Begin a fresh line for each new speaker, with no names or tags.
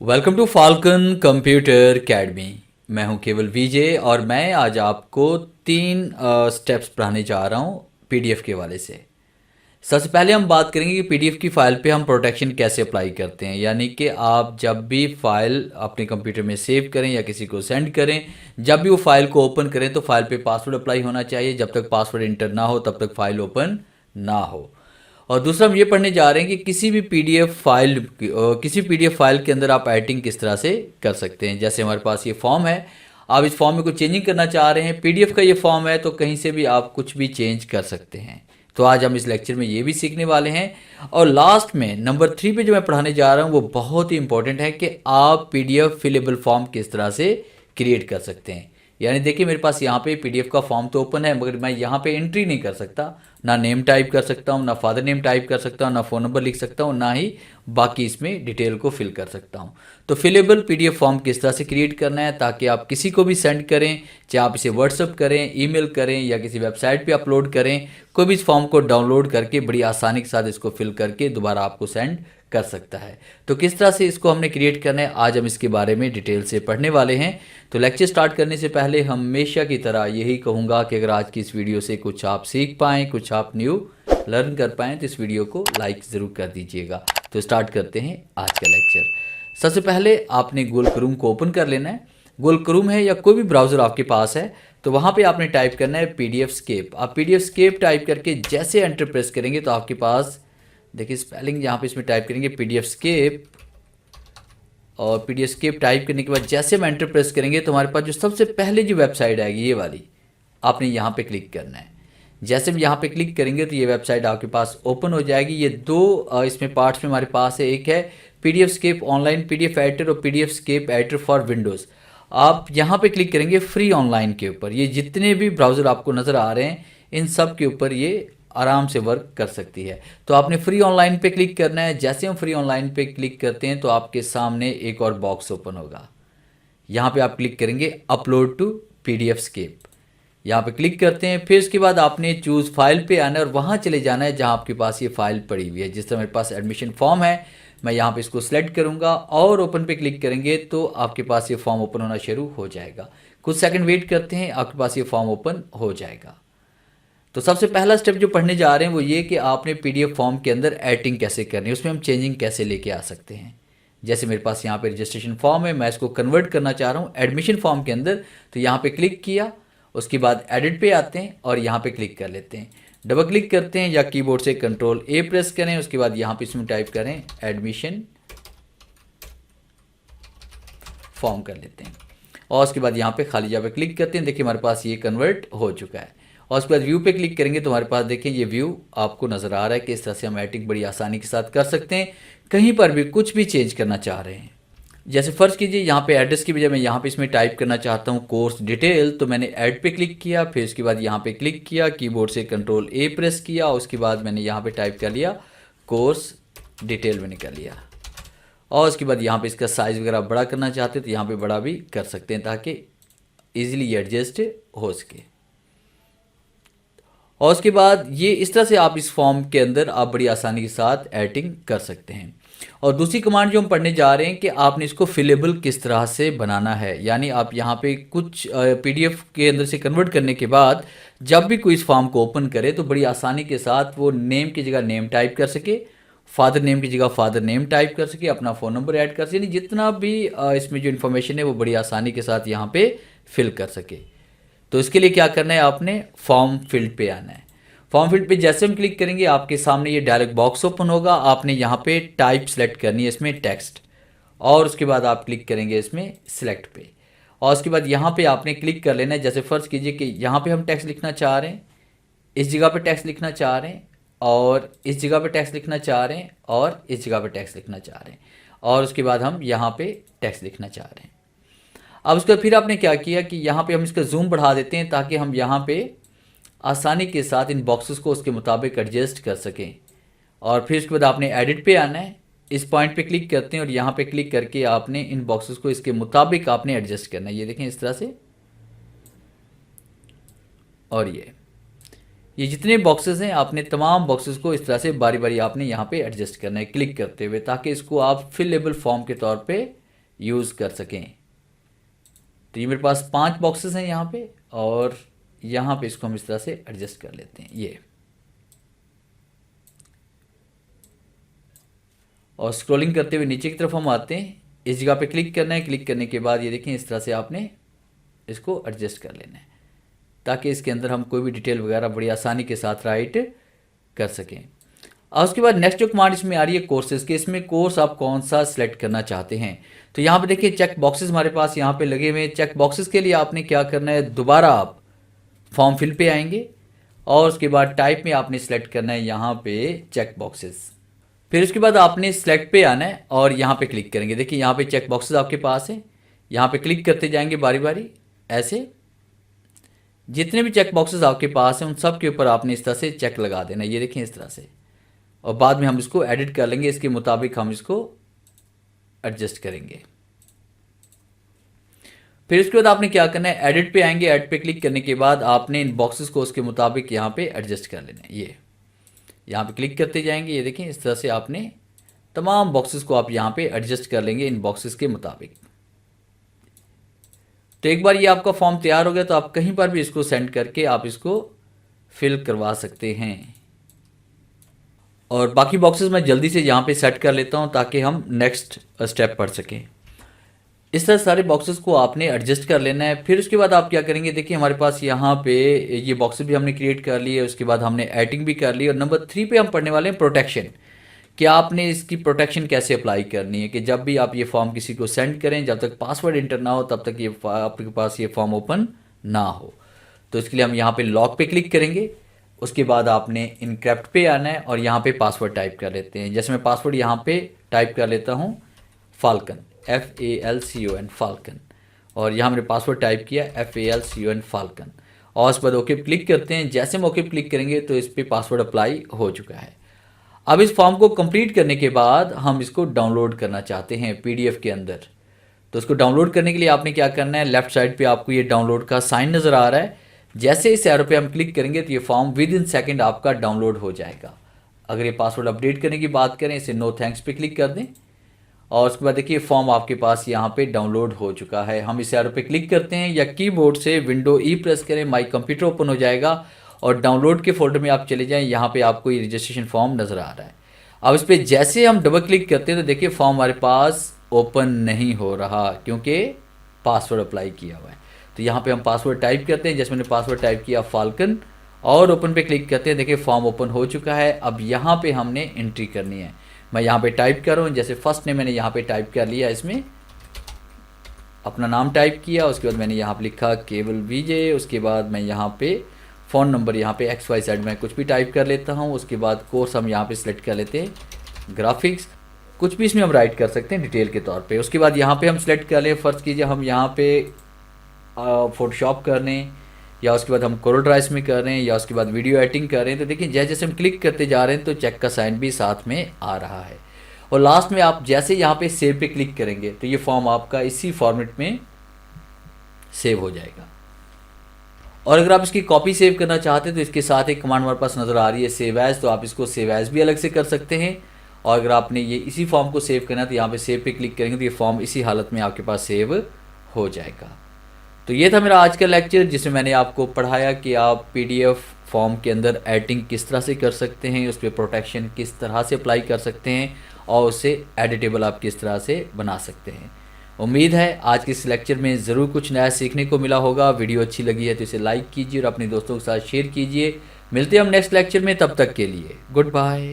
Welcome to falcon computer academy. मैं हूं केवल विजय और मैं आज आपको तीन स्टेप्स पढ़ाने जा रहा हूं पीडीएफ के हवाले से। सबसे पहले हम बात करेंगे कि पीडीएफ की फ़ाइल पे हम प्रोटेक्शन कैसे अप्लाई करते हैं, यानी कि आप जब भी फ़ाइल अपने कंप्यूटर में सेव करें या किसी को सेंड करें, जब भी वो फ़ाइल को ओपन करें तो फ़ाइल पे पासवर्ड अप्लाई होना चाहिए। जब तक पासवर्ड इंटर ना हो तब तक फ़ाइल ओपन ना हो। और दूसरा हम ये पढ़ने जा रहे हैं कि किसी पीडीएफ फाइल के अंदर आप एडिटिंग किस तरह से कर सकते हैं। जैसे हमारे पास ये फॉर्म है, आप इस फॉर्म में कुछ चेंजिंग करना चाह रहे हैं, पीडीएफ का ये फॉर्म है तो कहीं से भी आप कुछ भी चेंज कर सकते हैं। तो आज हम इस लेक्चर में ये भी सीखने वाले हैं। और लास्ट में नंबर 3 पे जो मैं पढ़ाने जा रहा हूँ वो बहुत ही इंपॉर्टेंट है कि आप पीडीएफ फिलेबल फॉर्म किस तरह से क्रिएट कर सकते हैं। यानी देखिए मेरे पास यहाँ पे पीडीएफ का फॉर्म तो ओपन है, मगर मैं यहाँ पे एंट्री नहीं कर सकता, ना नेम टाइप कर सकता हूँ, ना फादर नेम टाइप कर सकता हूँ, ना फ़ोन नंबर लिख सकता हूँ, ना ही बाकी इसमें डिटेल को फिल कर सकता हूँ। तो फिलेबल पीडीएफ फॉर्म किस तरह से क्रिएट करना है ताकि आप किसी को भी सेंड करें, चाहे आप इसे व्हाट्सअप करें, ईमेल करें या किसी वेबसाइट पे अपलोड करें, कोई भी इस फॉर्म को डाउनलोड करके बड़ी आसानी के साथ इसको फिल करके दोबारा आपको सेंड कर सकता है। तो किस तरह से इसको हमने क्रिएट करना है आज हम इसके बारे में डिटेल से पढ़ने वाले हैं। तो लेक्चर स्टार्ट करने से पहले हमेशा की तरह यही कहूँगा कि अगर आज की इस वीडियो से कुछ आप सीख पाएँ, कुछ आप न्यू लर्न कर पाएँ तो इस वीडियो को लाइक ज़रूर कर दीजिएगा। तो स्टार्ट करते हैं आज का लेक्चर। सबसे पहले आपने गूगल क्रोम को ओपन कर लेना है। गूगल क्रोम है या कोई भी ब्राउज़र आपके पास है तो वहाँ पे आपने टाइप करना है पीडीएफस्केप। आप पीडीएफस्केप टाइप करके जैसे एंटर प्रेस करेंगे तो आपके पास देखिए स्पेलिंग यहाँ पे इसमें टाइप करेंगे पीडीएफस्केप, और पीडीएफस्केप टाइप करने के बाद जैसे हम एंटर प्रेस करेंगे तो हमारे पास जो सबसे पहले जो वेबसाइट आएगी ये वाली, आपने यहाँ पे क्लिक करना है। जैसे हम यहाँ पे क्लिक करेंगे तो ये वेबसाइट आपके पास ओपन हो जाएगी। ये दो इसमें पार्ट्स में हमारे पास है, एक है पीडीएफस्केप ऑनलाइन पीडीएफ एडिटर और पीडीएफस्केप एडिटर फॉर विंडोज़। आप यहाँ पे क्लिक करेंगे फ्री ऑनलाइन के ऊपर। ये जितने भी ब्राउज़र आपको नज़र आ रहे हैं इन सब के ऊपर ये आराम से वर्क कर सकती है। तो आपने फ्री ऑनलाइन पे क्लिक करना है। जैसे हम फ्री ऑनलाइन पे क्लिक करते हैं तो आपके सामने एक और बॉक्स ओपन होगा। यहाँ पे आप क्लिक करेंगे अपलोड टू पीडीएफस्केप, यहाँ पे क्लिक करते हैं। फिर उसके बाद आपने चूज़ फाइल पे आना है और वहाँ चले जाना है जहाँ आपके पास ये फाइल पड़ी हुई है। जिस तरह मेरे पास एडमिशन फॉर्म है, मैं यहाँ पे इसको सेलेक्ट करूँगा और ओपन पे क्लिक करेंगे तो आपके पास ये फॉर्म ओपन होना शुरू हो जाएगा। कुछ सेकंड वेट करते हैं, आपके पास ये फॉर्म ओपन हो जाएगा। तो सबसे पहला स्टेप जो पढ़ने जा रहे हैं वो ये कि आपने पीडीएफ फॉर्म के अंदर एडिटिंग कैसे करनी है, उसमें हम चेंजिंग कैसे लेके आ सकते हैं। जैसे मेरे पास यहाँ पे रजिस्ट्रेशन फॉर्म है, मैं इसको कन्वर्ट करना चाह रहा हूँ एडमिशन फॉर्म के अंदर। तो यहाँ पे क्लिक किया, उसके बाद एडिट पे आते हैं और यहाँ पे क्लिक कर लेते हैं। डबल क्लिक करते हैं या कीबोर्ड से कंट्रोल ए प्रेस करें, उसके बाद यहाँ पे इसमें टाइप करें एडमिशन फॉर्म कर लेते हैं और उसके बाद यहाँ पे खाली जगह पे क्लिक करते हैं। देखिए हमारे पास ये कन्वर्ट हो चुका है। और उसके बाद व्यू पे क्लिक करेंगे तो हमारे पास देखिए ये व्यू आपको नज़र आ रहा है कि इस तरह से हम एडिटिंग बड़ी आसानी के साथ कर सकते हैं। कहीं पर भी कुछ भी चेंज करना चाह रहे हैं, जैसे फ़र्ज़ कीजिए यहाँ पे एड्रेस की बजाय मैं यहाँ पे इसमें टाइप करना चाहता हूँ कोर्स डिटेल, तो मैंने ऐड पे क्लिक किया, फिर उसके बाद यहाँ पे क्लिक किया, कीबोर्ड से कंट्रोल ए प्रेस किया, उसके बाद मैंने यहाँ पे टाइप कर लिया कोर्स डिटेल मैंने कर लिया। और उसके बाद यहाँ पे इसका साइज़ वगैरह बड़ा करना चाहते हैं तो यहाँ पे बड़ा भी कर सकते हैं ताकि ईजिली एडजस्ट हो सके। और उसके बाद ये इस तरह से आप इस फॉर्म के अंदर आप बड़ी आसानी के साथ एडिटिंग कर सकते हैं। और दूसरी कमांड जो हम पढ़ने जा रहे हैं कि आपने इसको फिलेबल किस तरह से बनाना है, यानी आप यहाँ पे कुछ पीडीएफ के अंदर से कन्वर्ट करने के बाद जब भी कोई इस फॉर्म को ओपन करे तो बड़ी आसानी के साथ वो नेम की जगह नेम टाइप कर सके, फादर नेम की जगह फादर नेम टाइप कर सके, अपना फ़ोन नंबर ऐड कर सके, यानी जितना भी इसमें जो इन्फॉर्मेशन है वो बड़ी आसानी के साथ यहाँ पे फिल कर सके। तो इसके लिए क्या करना है, आपने फॉर्म फील्ड पे आना है। फॉर्म फील्ड पे जैसे हम क्लिक करेंगे आपके सामने ये डायलॉग बॉक्स ओपन होगा। आपने यहाँ पे टाइप सेलेक्ट करनी है इसमें टेक्स्ट, और उसके बाद आप क्लिक करेंगे इसमें सिलेक्ट पे, और उसके बाद यहाँ पे आपने क्लिक कर लेना है। जैसे फ़र्ज़ कीजिए कि यहाँ पे हम टेक्स्ट लिखना चाह रहे हैं, इस जगह पे टेक्स्ट लिखना चाह रहे हैं, और इस जगह पे टेक्स्ट लिखना चाह रहे हैं, और इस जगह पे टेक्स्ट लिखना चाह रहे हैं, और उसके बाद हम यहाँ पे टेक्स्ट लिखना चाह रहे हैं। अब उसके बाद फिर आपने क्या किया कि यहाँ पे हम इसका जूम बढ़ा देते हैं ताकि हम यहाँ पे आसानी के साथ इन बॉक्सेस को उसके मुताबिक एडजस्ट कर सकें। और फिर उसके बाद आपने एडिट पे आना है, इस पॉइंट पे क्लिक करते हैं और यहाँ पे क्लिक करके आपने इन बॉक्सेस को इसके मुताबिक आपने एडजस्ट करना है। ये देखें इस तरह से, और ये जितने बॉक्सेस हैं आपने तमाम बॉक्सेस को इस तरह से बारी बारी आपने यहाँ पे एडजस्ट करना है क्लिक करते हुए, ताकि इसको आप फिलेबल फॉर्म के तौर पे यूज़ कर सकें। तो ये मेरे पास 5 बॉक्सेस हैं यहाँ पे, और यहाँ पे इसको हम इस तरह से एडजस्ट कर लेते हैं ये। और स्क्रॉलिंग करते हुए नीचे की तरफ हम आते हैं, इस जगह पे क्लिक करना है। क्लिक करने के बाद ये देखें इस तरह से आपने इसको एडजस्ट कर लेना है, ताकि इसके अंदर हम कोई भी डिटेल वगैरह बड़ी आसानी के साथ राइट कर सकें। और उसके बाद नेक्स्ट जो कमांड इसमें आ रही है कोर्सेज के, इसमें कोर्स आप कौन सा सिलेक्ट करना चाहते हैं। तो यहाँ पे देखिए चेक बॉक्सेस हमारे पास यहाँ पे लगे हुए हैं। चेक बॉक्सेस के लिए आपने क्या करना है, दोबारा आप फॉर्म फिल पे आएंगे और उसके बाद टाइप में आपने सेलेक्ट करना है यहाँ पे चेक बॉक्सेस। फिर उसके बाद आपने सेलेक्ट पे आना है और यहाँ पे क्लिक करेंगे। देखिए यहाँ पे चेक बॉक्सेस आपके पास है, यहाँ पे क्लिक करते जाएंगे बारी बारी। ऐसे जितने भी चेक बॉक्सेस आपके पास हैं उन सब के ऊपर आपने इस तरह से चेक लगा देना, ये देखें इस तरह से। और बाद में हम इसको एडिट कर लेंगे, इसके मुताबिक हम इसको एडजस्ट करेंगे। फिर उसके बाद आपने क्या करना है, एडिट पे आएंगे। एडिट पे क्लिक करने के बाद आपने इन बॉक्सेस को उसके मुताबिक यहाँ पे एडजस्ट कर लेना है। ये यहाँ पे क्लिक करते जाएंगे, ये देखें इस तरह से आपने तमाम बॉक्सेस को आप यहाँ पे एडजस्ट कर लेंगे इन बॉक्सेस के मुताबिक। तो एक बार ये आपका फॉर्म तैयार हो गया तो आप कहीं पर भी इसको सेंड करके आप इसको फिल करवा सकते हैं। और बाकी बॉक्सेस मैं जल्दी से यहाँ पे सेट कर लेता हूँ ताकि हम नेक्स्ट स्टेप पढ़ सकें। इस तरह सारे बॉक्सेस को आपने एडजस्ट कर लेना है। फिर उसके बाद आप क्या करेंगे, देखिए हमारे पास यहाँ पे ये बॉक्सेस भी हमने क्रिएट कर लिए, उसके बाद हमने एडिटिंग भी कर ली। और नंबर 3 पे हम पढ़ने वाले हैं प्रोटेक्शन, कि आपने इसकी प्रोटेक्शन कैसे अप्लाई करनी है। कि जब भी आप ये फॉर्म किसी को सेंड करें, जब तक पासवर्ड इंटर ना हो तब तक ये आपके पास ये फॉर्म ओपन ना हो। तो इसके लिए हम यहाँ पे लॉक पे क्लिक करेंगे। उसके बाद आपने इनक्रिप्ट पे आना है और यहाँ पे पासवर्ड टाइप कर लेते हैं। जैसे मैं पासवर्ड यहाँ पे टाइप कर लेता हूँ फाल्कन, FALCON फाल्कन, और यहाँ मैंने पासवर्ड टाइप किया FALCON फाल्कन। और उसके बाद ओके क्लिक करते हैं। जैसे हम ओके क्लिक करेंगे तो इस पर पासवर्ड अप्लाई हो चुका है। अब इस फॉर्म को कंप्लीट करने के बाद हम इसको डाउनलोड करना चाहते हैं PDF के अंदर। तो इसको डाउनलोड करने के लिए आपने क्या करना है, लेफ्ट साइड पे आपको ये डाउनलोड का साइन नज़र आ रहा है। जैसे इस एरो पे हम क्लिक करेंगे तो ये फॉर्म विद इन सेकेंड आपका डाउनलोड हो जाएगा। अगर ये पासवर्ड अपडेट करने की बात करें, इसे नो थैंक्स पे क्लिक कर दें और उसके बाद देखिए फॉर्म आपके पास यहाँ पे डाउनलोड हो चुका है। हम इस एरो पे क्लिक करते हैं या कीबोर्ड से विंडो E प्रेस करें, माई कंप्यूटर ओपन हो जाएगा और डाउनलोड के फोल्डर में आप चले जाएं। यहाँ पे आपको ये रजिस्ट्रेशन फॉर्म नज़र आ रहा है। अब इस पर जैसे हम डबल क्लिक करते हैं तो देखिए फॉर्म हमारे पास ओपन नहीं हो रहा क्योंकि पासवर्ड अप्लाई किया हुआ है। तो यहाँ पे हम पासवर्ड टाइप करते हैं, जैसे मैंने पासवर्ड टाइप किया फाल्कन, और ओपन पे क्लिक करते हैं। देखिए फॉर्म ओपन हो चुका है। अब यहाँ पे हमने एंट्री करनी है। मैं यहाँ पे टाइप कर रहा हूँ, जैसे फर्स्ट ने मैंने यहाँ पे टाइप कर लिया, इसमें अपना नाम टाइप किया। उसके बाद मैंने यहाँ पे लिखा केवल विजय। उसके बाद मैं यहाँ पे फ़ोन नंबर यहाँ पे XYZ में कुछ भी टाइप कर लेता हूँ। उसके बाद कोर्स हम यहाँ पे सिलेक्ट कर लेते हैं ग्राफिक्स, कुछ भी इसमें हम राइट कर सकते हैं डिटेल के तौर पे। उसके बाद यहाँ पे हम सिलेक्ट कर लें, फ़र्ज़ कीजिए हम यहाँ पे फ़ोटोशॉप कर लें, या उसके बाद हम कोरल ड्राइव में कर रहे हैं, या उसके बाद वीडियो एडिटिंग कर रहे हैं। तो देखिए जैसे जैसे हम क्लिक करते जा रहे हैं तो चेक का साइन भी साथ में आ रहा है। और लास्ट में आप जैसे यहाँ पे सेव पे क्लिक करेंगे तो ये फॉर्म आपका इसी फॉर्मेट में सेव हो जाएगा। और अगर आप इसकी कॉपी सेव करना चाहते हैं तो इसके साथ एक कमांड हमारे पास नज़र आ रही है सेव एज, तो आप इसको सेव एज भी अलग से कर सकते हैं। और अगर आपने ये इसी फॉर्म को सेव करना है तो यहाँ पे सेव पे क्लिक करेंगे तो ये फॉर्म इसी हालत में आपके पास सेव हो जाएगा। तो ये था मेरा आज का लेक्चर, जिसमें मैंने आपको पढ़ाया कि आप PDF फॉर्म के अंदर एडिटिंग किस तरह से कर सकते हैं, उस पर प्रोटेक्शन किस तरह से अप्लाई कर सकते हैं और उसे एडिटेबल आप किस तरह से बना सकते हैं। उम्मीद है आज के इस लेक्चर में ज़रूर कुछ नया सीखने को मिला होगा। वीडियो अच्छी लगी है तो इसे लाइक कीजिए और अपने दोस्तों के साथ शेयर कीजिए। मिलते हैं हम नेक्स्ट लेक्चर में, तब तक के लिए गुड बाय।